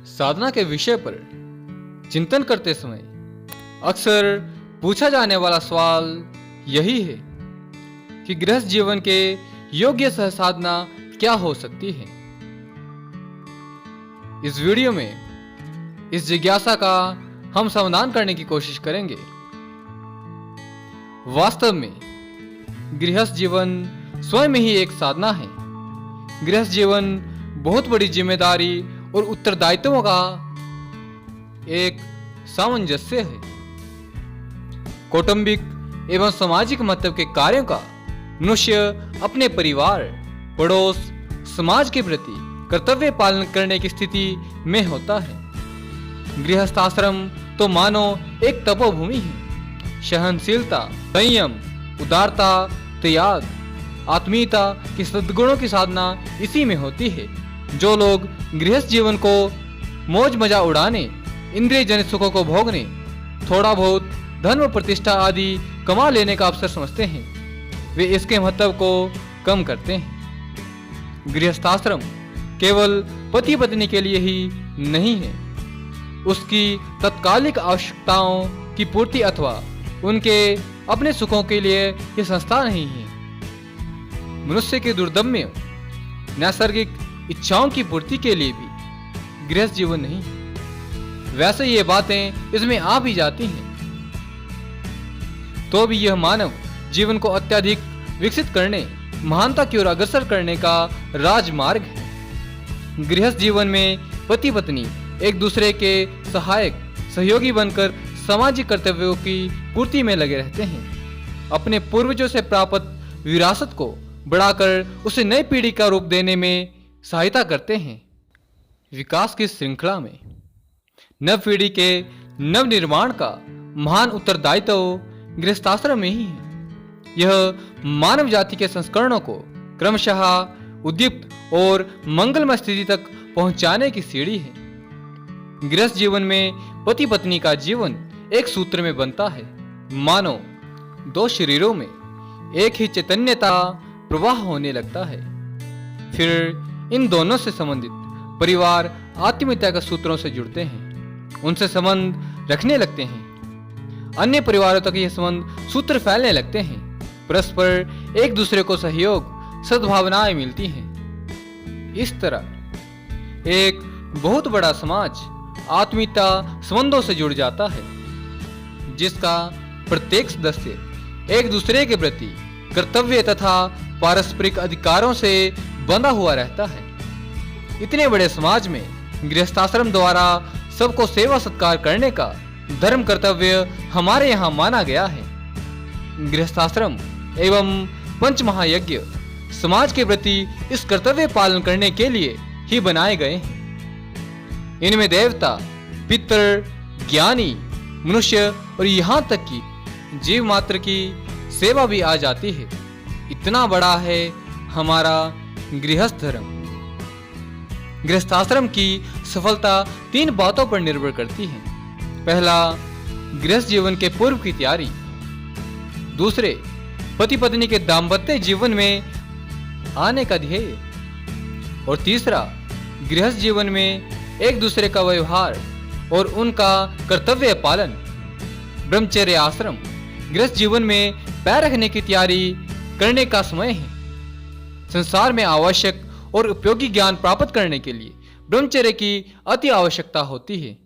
साधना के विषय पर चिंतन करते समय अक्सर पूछा जाने वाला सवाल यही है कि गृहस्थ जीवन के योग्य सह साधना क्या हो सकती है। इस वीडियो में इस जिज्ञासा का हम समाधान करने की कोशिश करेंगे। वास्तव में गृहस्थ जीवन स्वयं में ही एक साधना है। गृहस्थ जीवन बहुत बड़ी जिम्मेदारी और उत्तरदायित्वों का एक सामंजस्य है। कौटुंबिक एवं सामाजिक महत्व के कार्यों का मनुष्य अपने परिवार, पड़ोस, समाज के प्रति कर्तव्य पालन करने की स्थिति में होता है। गृहस्थ आश्रम तो मानो एक तपोभूमि है। सहनशीलता, संयम, उदारता, त्याग, आत्मीयता की सद्गुणों की साधना इसी में होती है। जो लोग गृहस्थ जीवन को मौज मजा उड़ाने, इंद्रिय जनित सुखों को भोगने, थोड़ा बहुत धन व प्रतिष्ठा आदि कमा लेने का अवसर समझते हैं, वे इसके महत्व को कम करते हैं। गृहस्थाश्रम केवल पति पत्नी के लिए ही नहीं है। उसकी तत्कालिक आवश्यकताओं की पूर्ति अथवा उनके अपने सुखों के लिए यह संस्था नहीं है। मनुष्य के दुर्दम्य नैसर्गिक इच्छाओं की पूर्ति के लिए भी गृहस्थ जीवन नहीं है। वैसे ये बातें इसमें आ भी जाती हैं, तो भी यह मानव जीवन को अत्यधिक विकसित करने, महानता की ओर अग्रसर करने का राजमार्ग है। गृहस्थ जीवन में पति पत्नी एक दूसरे के सहायक, सहयोगी बनकर सामाजिक कर्तव्यों की पूर्ति में लगे रहते हैं। अपने पूर्वजों से प्राप्त विरासत को बढ़ाकर उसे नई पीढ़ी का रूप देने में सहायता करते हैं। विकास की श्रृंखला में नव पीढ़ी के नव निर्माण का महान उत्तरदायित्व गृहस्थाश्रम में ही है। यह मानव जाति के संस्करणों को क्रमशः उद्दीप्त और मंगलमय स्थिति तक पहुंचाने की सीढ़ी है। गृहस्थ जीवन में पति पत्नी का जीवन एक सूत्र में बनता है। मानो दो शरीरों में एक ही चैतन्यता प्रवाह होने लगता है। फिर इन दोनों से संबंधित परिवार आत्मीयता के सूत्रों से जुड़ते हैं, उनसे संबंध रखने लगते हैं। अन्य परिवारों तक यह संबंध सूत्र फैलने लगते हैं। परस्पर एक दूसरे को सहयोग, सद्भावनाएं मिलती हैं। इस तरह एक बहुत बड़ा समाज आत्मीयता संबंधों से जुड़ जाता है, जिसका प्रत्येक सदस्य एक दूसरे के प्रति कर्तव्य तथा पारस्परिक अधिकारों से बंधा हुआ रहता है। इतने बड़े समाज में गृहस्थाश्रम द्वारा सबको सेवा सत्कार करने का धर्म कर्तव्य हमारे यहाँ माना गया है। गृहस्थाश्रम एवं पंच महायज्ञ समाज के प्रति इस कर्तव्य पालन करने के लिए ही बनाए गए हैं। इनमें देवता, पितर, ज्ञानी, मनुष्य और यहाँ तक कि जीव मात्र की सेवा भी आ जाती है। इतना बड़ा है हमारा गृहस्थ धर्म। गृहस्थाश्रम की सफलता 3 बातों पर निर्भर करती है। पहला, गृहस्थ जीवन के पूर्व की तैयारी। दूसरे, पति पत्नी के दाम्पत्य जीवन में आने का ध्येय। और तीसरा, गृहस्थ जीवन में एक दूसरे का व्यवहार और उनका कर्तव्य पालन। ब्रह्मचर्य आश्रम गृहस्थ जीवन में पैर रखने की तैयारी करने का समय है। संसार में आवश्यक और उपयोगी ज्ञान प्राप्त करने के लिए ब्रह्मचर्य की अति आवश्यकता होती है।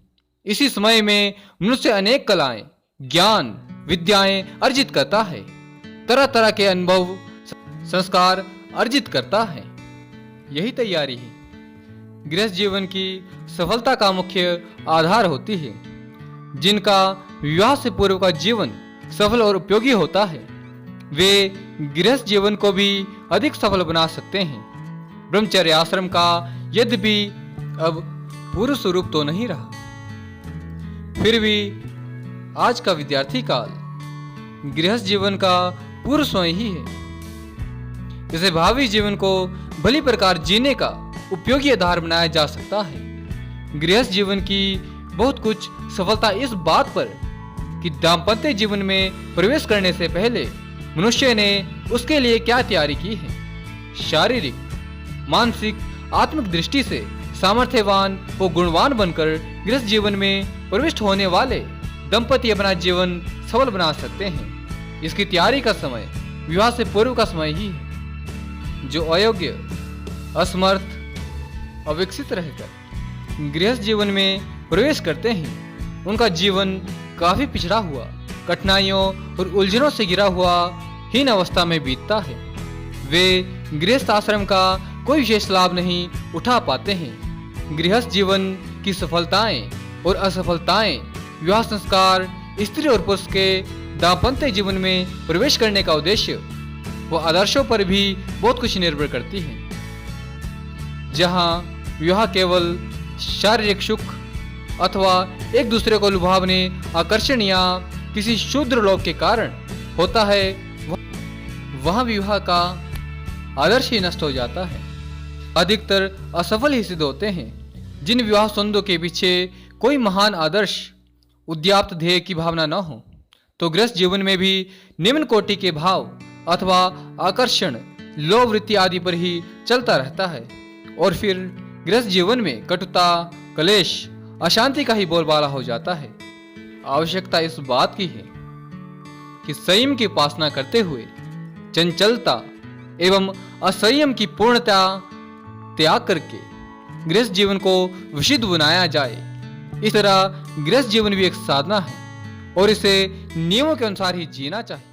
इसी समय में मनुष्य अनेक कलाएं, ज्ञान, विद्याएं अर्जित करता है, तरह तरह के अनुभव, संस्कार अर्जित करता है। यही तैयारी है गृहस्थ जीवन की सफलता का मुख्य आधार होती है। जिनका विवाह से पूर्व का जीवन सफल और उपयोगी होता है, वे गृहस्थ जीवन को भी अधिक सफल बना सकते हैं। ब्रह्मचर्य आश्रम का यद्यपि अब पूर्ण स्वरूप तो नहीं रहा, फिर भी आज का विद्यार्थी काल गृहस्थ जीवन का पूर्ण स्वयं ही है। इसे भावी जीवन को भली प्रकार जीने का उपयोगी आधार बनाया जा सकता है। गृहस्थ जीवन की बहुत कुछ सफलता इस बात पर कि दाम्पत्य जीवन में प्रवेश करने से पहले मनुष्य ने उसके लिए क्या तैयारी की है। शारीरिक, मानसिक, आत्मिक दृष्टि से सामर्थ्यवान व गुणवान बनकर गृहस्थ जीवन में प्रविष्ट होने वाले दंपति अपना जीवन सफल बना सकते हैं। इसकी तैयारी का समय विवाह से पूर्व का समय ही है। जो अयोग्य, असमर्थ, अविकसित रहकर गृहस्थ जीवन में प्रवेश करते हैं, उनका जीवन काफी पिछड़ा हुआ, कठिनाइयों और उलझनों से घिरा हुआ हीन अवस्था में बीतता है। वे गृहस्थ आश्रम का कोई विशेष लाभ नहीं उठा पाते हैं। गृहस्थ जीवन की सफलताएं और असफलताएं, विवाह संस्कार, स्त्री और पुरुष के दाम्पत्य जीवन में प्रवेश करने का उद्देश्य व आदर्शों पर भी बहुत कुछ निर्भर करती है। जहां विवाह केवल शारीरिक सुख अथवा एक दूसरे को लुभावने, आकर्षण या किसी शूद्र लोभ के कारण होता है, वहां विवाह का आदर्श ही नष्ट हो जाता है। अधिकतर असफल ही सिद्ध होते हैं। जिन विवाह संबंधों के पीछे कोई महान आदर्श, उद्याप्त ध्येय की भावना न हो, तो गृहस्थ जीवन में भी निम्न कोटि के भाव अथवा आकर्षण, लोभ वृत्ति आदि पर ही चलता रहता है और फिर गृहस्थ जीवन में कटुता, कलेश, अशांति का ही बोलबाला हो जाता है। आवश्यकता इस बात की है कि संयम की उपासना करते हुए चंचलता एवं असंयम की पूर्णता त्याग करके गृहस्थ जीवन को विशुद्ध बनाया जाए। इस तरह गृहस्थ जीवन भी एक साधना है और इसे नियमों के अनुसार ही जीना चाहिए।